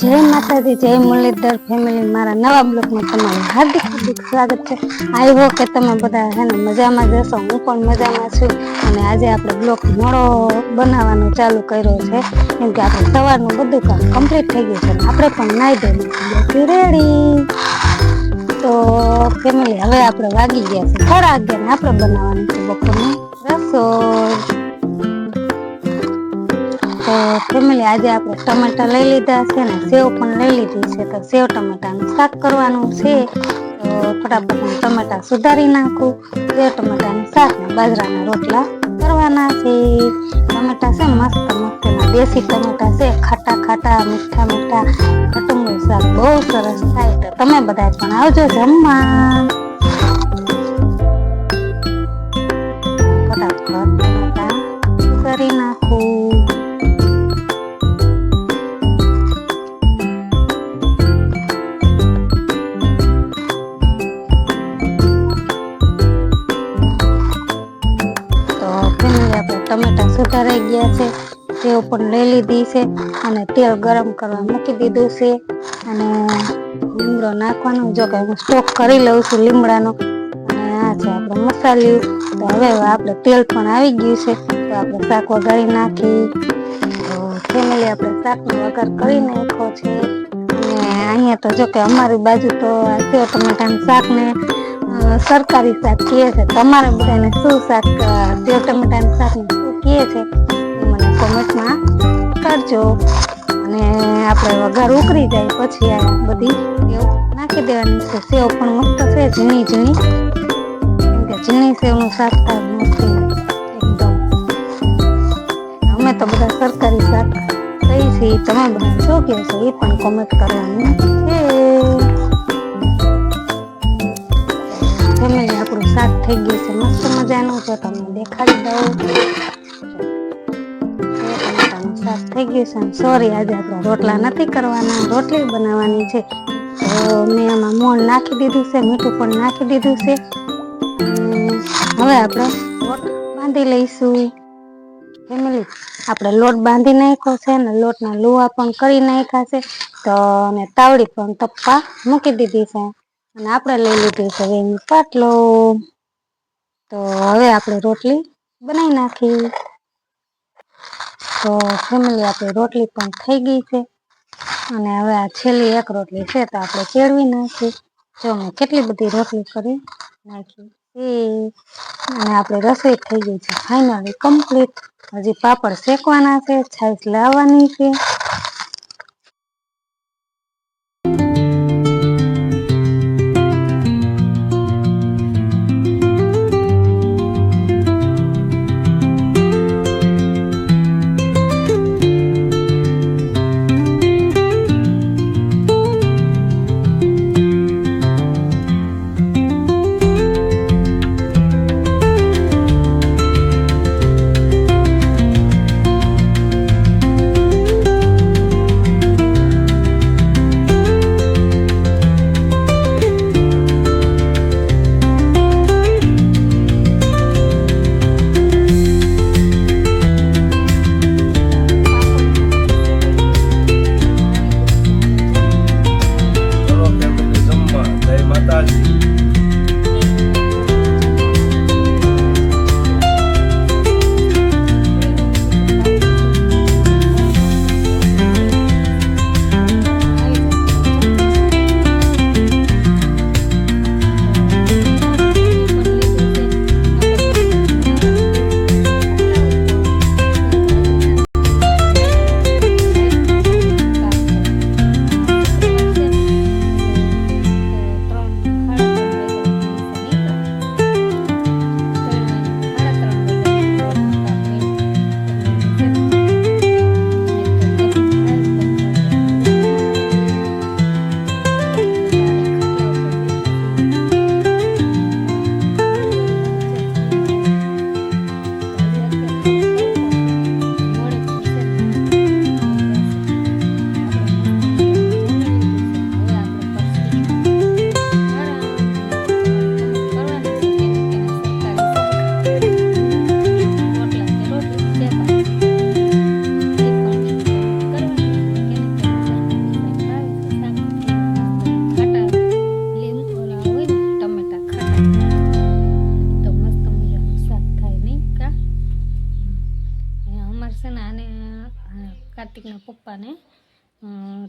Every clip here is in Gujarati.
जय माताजी जय मुरलीधर फैमिली मारा नवा ब्लॉग में तमाરું हार्दिक हार्दिक स्वागत है। आई हो के તમે બધા હે ને મજામાં જશો, હું પણ મજામાં છું। અને આજે આપણે બ્લોગ મોડો બનાવવાનો ચાલુ કર્યો છે કેમ કે આપણે સવારનું બધું કામ કમ્પ્લીટ થઈ ગયું છે ને આપણે પણ નાઈ ધોઈને રેડી। તો ફેમિલી હવે આપણે વાગી ગયા છે 11:30 ને આપણે બનાવવાની છે બપોરની રસોઈ। तो फैमिली आज आप टमाटा लई लीधा है ने सेव पण लई लीधी है तो सेव टमाटाનું શાક કરવાનું છે। તો ફટાફટ ટમાટા સુધારી નાખું। સેવ ટમાટાનું શાક ને બાજરાના રોટલા કરવાના છે। ટમાટા છે મસ્ત મસ્ત ના દેશી ટમાટા છે, ખાટા ખાટા મીઠા મીઠા ખટુંગનું શાક બહુ સરસ થાય। તો તમે બધા પણ આવજો જમવા। ફટાફટ ટમાટા સુધારી નાખું। टमाटा सुधाराई गया है, सेव पण लई लीधी है અને તેલ ગરમ કરવા મૂકી દીધું છે અને લીમડો નાખવાનો। જો કે હું સ્ટોક કરી લઉં છું લીમડાનો અને આ છે આપણો મસાલિયું। તો હવે આપણે તેલ પણ આવી ગયું છે તો આપણે શાક વઘારી નાખી। તો ફેમિલી આપણે શાકનો વઘાર કરી નાખ્યો છે અને અહીંયા તો જો કે અમારી બાજુ તો સેવ ટમાટાનું શાક ને सरकारी शाक किए थे। तमारे बधाने शू शाक सेव टमाटाનું શાક ને શું કહે છે એ મને કોમેન્ટમાં કરજો। અને આપણે વઘાર ઉકળી જાય પછી આ બધી સેવ નાખી દેવાની છે। સેવ પણ મસ્ત છે ઝીણી ઝીણી, કેમ કે ઝીણી સેવનું શાક થાય મસ્ત એકદમ। અમે તો બધા સરકારી શાક કઈ છે તમે બધા શું કહો છો એ પણ કોમેન્ટ કરવાનું છે। ફેમિલી આપણું શાક થઈ ગયું છે મસ્ત મજાનું। તો તમને દેખાડી દઉં ટમાટાનું શાક થઈ ગયું છે। સોરી આજે આપણે રોટલા નથી કરવાના, રોટલી બનાવવાની છે। તો મેં આમાં મોણ નાખી દીધું છે, મીઠું પણ નાખી દીધું છે। હવે આપણે લોટ બાંધી લઈશું। ફેમિલી આપણે લોટ બાંધી નાખ્યો છે ને લોટના લુવા પણ કરી નાખ્યા છે। તો અને તાવડી પણ તપવા મૂકી દીધી છે અને આપણે લઈ લીધું છે એની પાટલો। તો હવે આપણે રોટલી બનાવી નાખી। તો ફેમિલી આપણી રોટલી પણ થઈ ગઈ છે અને હવે આ છેલ્લી એક રોટલી છે તો આપણે ચેડવી નાખી। જો મેં કેટલી બધી રોટલી કરી નાખી અને આપણે રસોઈ થઈ ગઈ છે ફાઇનલી કમ્પ્લીટ। હજી પાપડ શેકવાના છે, છાશ લાવવાની છે।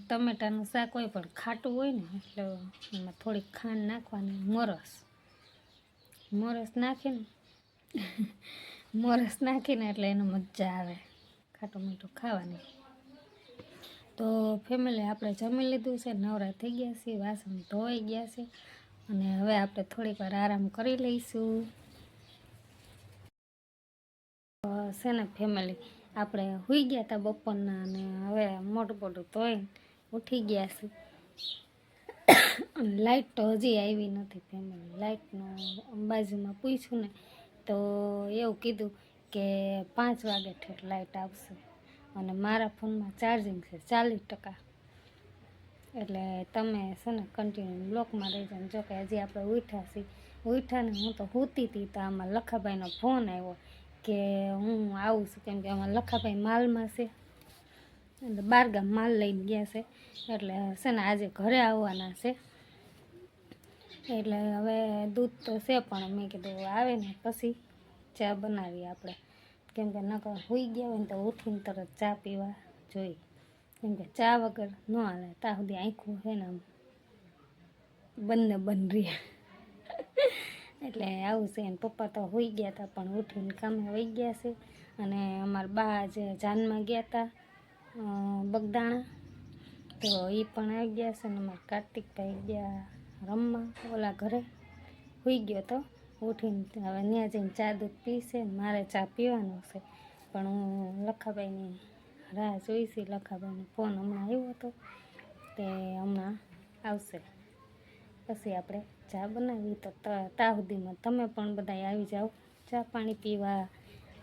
ટમેટાનું શાક હોય પણ ખાટું હોય ને એટલે એમાં થોડીક ખાંડ નાખવાની, મોરસ નાખીને એટલે એને મજા આવે ખાટું મીઠું ખાવાની. તો ફેમિલી આપણે જમી લીધું છે, નવરા થઈ ગયા છે, વાસણ ધોવાઈ ગયા છે અને હવે આપણે થોડીક વાર આરામ કરી લઈશું. છે ને ફેમિલી આપણે સૂઈ ગયા હતા બપોરના અને હવે મોટું ધોઈને ઉઠી ગયા છે. લાઇટ તો હજી આવી નથી ફેમિલી. લાઇટનું બાજુમાં પૂછ્યું ને તો એવું કીધું કે 5 વાગે ઠેઠ લાઇટ આવશે અને મારા ફોનમાં ચાર્જિંગ છે 40%. એટલે તમે છે ને કન્ટિન્યુ બ્લોકમાં રહી જાઓ. જો કે હજી આપણે ઉઠ્યા ને હું તો સૂતી હતી તો આમાં લખાભાઈનો ફોન આવ્યો કે હું આવું છું, કેમ કે આમાં લખાભાઈ માલમાં છે એટલે 12 ગામ માલ લઈને ગયા છે એટલે છે ને આજે ઘરે આવવાના છે. એટલે હવે દૂધ તો છે પણ મેં કીધું આવે ને પછી ચા બનાવીએ આપણે, કેમ કે નકર સૂઈ ગયા હોય ને તો ઉઠીને તરત ચા પીવા જોઈએ, કેમ કે ચા વગર ન હાલે. ત્યાં સુધી આંખું છે ને આમ બંધ રહે એટલે આવું છે. અને પપ્પા તો સૂઈ ગયા હતા પણ ઉઠીને કામે વહી ગયા છે. અને અમારા બા જે જાનમાં ગયા હતા બગદાણા તો એ પણ આવી ગયા છે. અને અમારા કાર્તિકભાઈ ગયા રમવા ઓલા ઘરે, સૂઈ ગયો તો ઉઠીને હવે ત્યાં જઈને ચા દૂધ પીશે. મારે ચા પીવાનો છે પણ હું લખાભાઈની રાહ જોઈશી. લખાભાઈનો ફોન હમણાં આવ્યો હતો તે હમણાં આવશે પછી આપણે ચા બનાવી. તો ત્યાં સુધીમાં તમે પણ બધા આવી જાઓ ચા પાણી પીવા,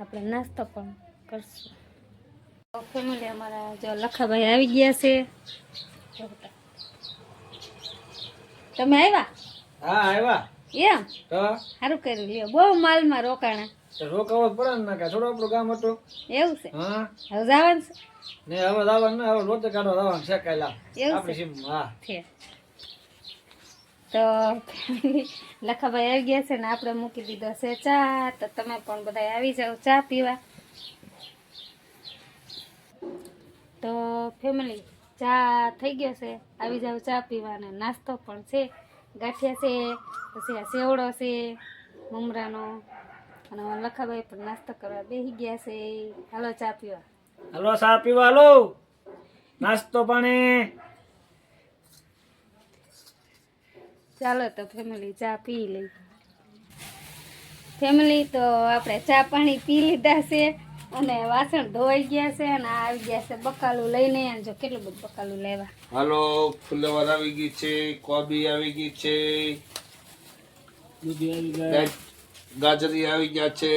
આપણે નાસ્તો પણ કરશું. ફેમિલી અમારા જો લખાભાઈ આવી ગયા છે. તમે આવ્યા? હા આવ્યા. એમ તો સારું કર્યું. લ્યો બહુ માલમાં રોકાણા. રોકાવો પડે ને, કે થોડું આપણું ગામ હતું. એવું છે? હા હવે જવાનું છે ને? હવે જવાનું ને, હવે રોતે કાઢવા જવાનું છે કાયલા એવું આપણી સીમ. હા છે. તો લખાભાઈ આવી ગયા છે ને આપણે મૂકી દીધો છે ચા. તો તમે પણ બધા આવી જાઓ ચા પીવા. તો ફેમિલી ચા થઈ ગયો છે, આવી જાઓ ચા પીવા. અને નાસ્તો પણ છે, ગાંઠિયા છે, પછી આ સેવડો છે મમરાનો. અને લખાભાઈ પણ નાસ્તો કરવા બેસી ગયા છે. હાલો ચા પીવા. હાલો ચા પીવા, હાલો નાસ્તો પાણી. ચાલો તો ફેમિલી ચા પી લઈ. ફેમિલી તો આપણે ચા પાણી પી લીધા છે અને વાસણ ધોવાઈ ગયા છે અને આવી ગયા છે બકાલું લઈને. અને જો કેટલું બધું બકાલું લેવા. હાલો ફુલેવર આવી ગઈ છે, કોબી આવી ગઈ છે, ગાજરી આવી ગયા છે,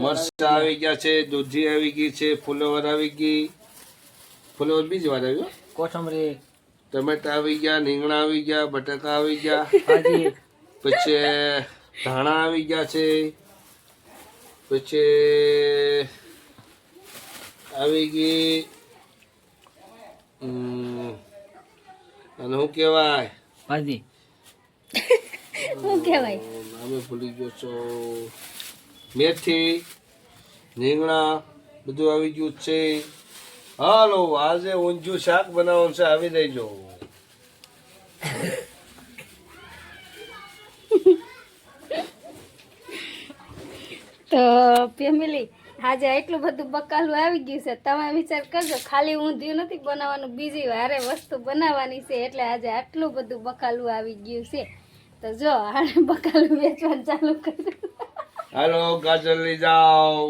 મરચા આવી ગયા છે, દૂધી આવી ગઈ છે, ફુલેવર આવી ગઈ. ફુલેવર બીજી વાર આવ્યો. કોથમરી, ટમેટા આવી ગયા, રીંગણા આવી ગયા, બટાકા આવી ગયા, પછી ધાણા આવી ગયા છે, પછી આવી ગઈ અને શું કહેવાય ભાજી, શું કહેવાય નામે ભૂલી ગયો છો, મેથી, રીંગણા બધું આવી ગયું છે. હાલો આજે ઊંધિયું શાક બનાવવાનું છે, આવી દેજો. તો ફેમિલી આજે એટલું બધું બકાલું આવી ગયું છે. તમે વિચાર કરજો, ખાલી ઊંધિયું નથી બનાવવાનું, બીજી વારે વસ્તુ બનાવવાની છે. એટલે આજે આટલું બધું બકાલું આવી ગયું છે. તો જો આને બકાલું વેચવાનું ચાલુ કર્યું. હાલો ગાજર લઈ જાઓ.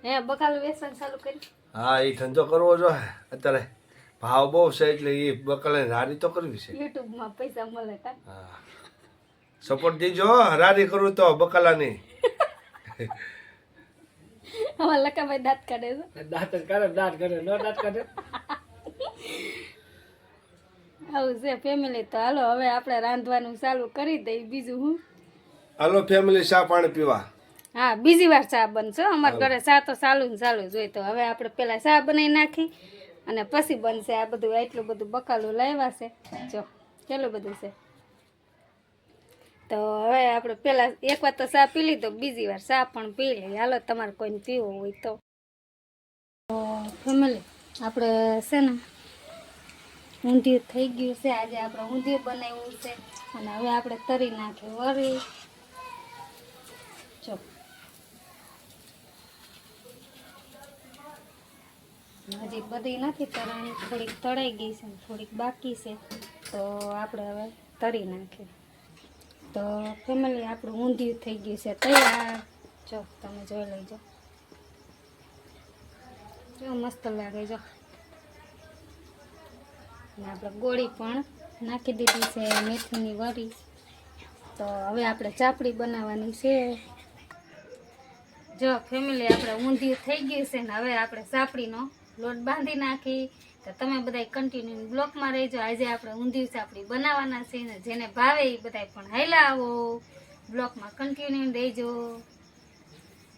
હે બકાલું વેચવાનું ચાલુ કર્યું. હા એ ધંધો કરવો જોઈએ અત્યારે, ભાવ બહુ છે એટલે એ બકલે રાડી તો કરવી છે. યુટ્યુબમાં પૈસા મળે કા. હા સપોર્ટ દીજો, રાડી કરું તો બકલાની. અમારા લકાભાઈ દાંત કાઢે છે. દાંત કાઢે નો દાંત કાઢે. આવું છે ફેમિલી. તો હાલો હવે આપણે રાંધવાનું ચાલુ કરી દઈએ. બીજું હું હાલો ફેમિલી ચા પાણી પીવા. હા બીજી વાર ચા બનશે. અમારા ઘરે ચા તો ચાલુ જ હોય. તો હવે આપણે પેલા ચા બનાવી નાખી અને પછી બનશે આ બધું. એટલું બધું બકાલું લાવ્યા છે, જો કેટલું બધું છે. તો હવે આપણે પેલા એક વાર તો ચા પી લીધો, બીજી વાર ચા પણ પી લઈએ. હાલો તમારે કોઈને પીવો હોય તો. ફેમિલી આપણે છે ને ઊંધિયું થઈ ગયું છે. આજે આપણે ઊંધિયું બનાવ્યું છે અને હવે આપણે તરી નાખી વરી. જો હજી બધી નથી તરાણી, થોડીક તળાઈ ગઈ છે થોડીક બાકી છે, તો આપણે હવે તરી નાખીએ. તો ફેમિલી આપણું ઊંધિયું થઈ ગયું છે તૈયાર. જો તમે જોઈ લેજો, જો મસ્ત લાગે. જો અને આપણે ગોળી પણ નાખી દીધી છે, મેથીની વરી. તો હવે આપણે ચાપડી બનાવવાની છે. જો ફેમિલી આપણે ઊંધિયું થઈ ગયું છે ને હવે આપણે ચાપડીનો લોટ બાંધી નાખી. તો તમે બધા કન્ટિન્યુ બ્લોકમાં રહેજો. આજે આપણે ઊંધિયું ચાપડી બનાવવાના છે ને જેને ભાવે એ બધા પણ હાઈલા આવો બ્લોકમાં કન્ટિન્યુ રહેજો.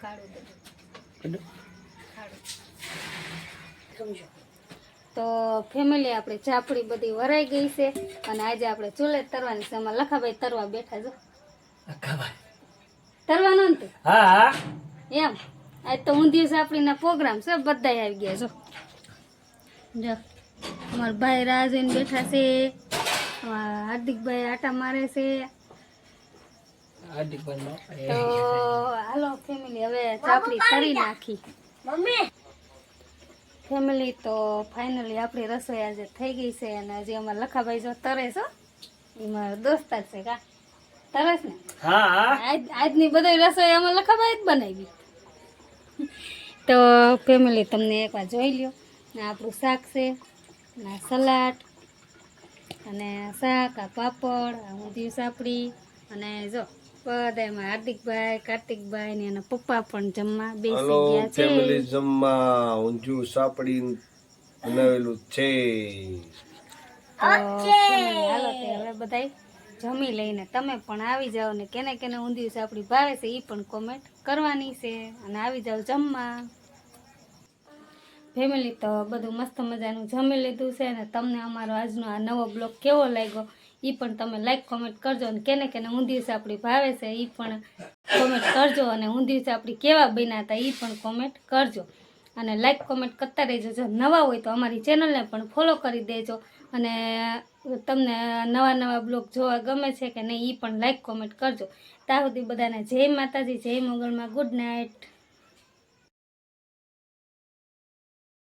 કાઢું બધું તો ફેમિલી આપણે ચાપડી બધી વરાઈ ગઈ છે અને આજે આપણે ચૂલે તરવાની છે. એમાં લખાભાઈ તરવા બેઠા. જો તરવાનો ને હા એમ આજ તો ઊંધિયું ચાપડીના પ્રોગ્રામ છે, બધા આવી ગયા. જો અમારા ભાઈ રાહ જોઈને બેઠા છે, હાર્દિકભાઈ આટા મારે છે. તો હાલો ફેમિલી હવે ચાપડી તરી નાખી. ફેમિલી તો ફાઇનલી આપણી રસોઈ આજે થઈ ગઈ છે અને હજી અમારા લખાભાઈ જો તરે છો, એમાં દોસ્તાર છે કા તરસ ને. હા આજની બધી રસોઈ અમારા લખાભાઈ જ બનાવી. તો ફેમિલી તમને એકવાર જોઈ લ્યો ને આપણું શાક છે ને સલાડ અને શાક, આ પાપડ, આ ઊંધિયું સાપડી અને જો બધા એમાં હાર્દિકભાઈ, કાર્તિકભાઈ ને એના પપ્પા પણ જમવા બેસી હલો ગયા છે. ફેમિલી, જમવા ઊંધિયું સાપડી બનાવેલું છે. તો ફેમિલી હાલો તે હવે બધાય જમી લઈને તમે પણ આવી જાઓ ને કેને કેને ઊંધિયું સાપડી ભાવે છે એ પણ કોમેન્ટ કરવાની છે અને આવી જાઓ જમવા. ફેમિલી તો બધું મસ્ત મજાનું જમી લીધું છે અને તમને અમારો આજનો આ નવો બ્લોગ કેવો લાગ્યો એ પણ તમે લાઈક કોમેન્ટ કરજો અને કેને કેને ઊંધિયું સાપડી ભાવે છે એ પણ કોમેન્ટ કરજો અને ઊંધિયું સાપડી કેવા બન્યા હતા એ પણ કોમેન્ટ કરજો અને લાઈક કોમેન્ટ કરતા રહેજો. જો નવા હોય તો અમારી ચેનલને પણ ફોલો કરી દેજો અને તમને નવા નવા બ્લોગ જોવા ગમે છે કે નહીં એ પણ લાઈક કોમેન્ટ કરજો. ત્યાં સુધી બધાને જય માતાજી, જય મંગળમાં, ગુડ નાઇટ.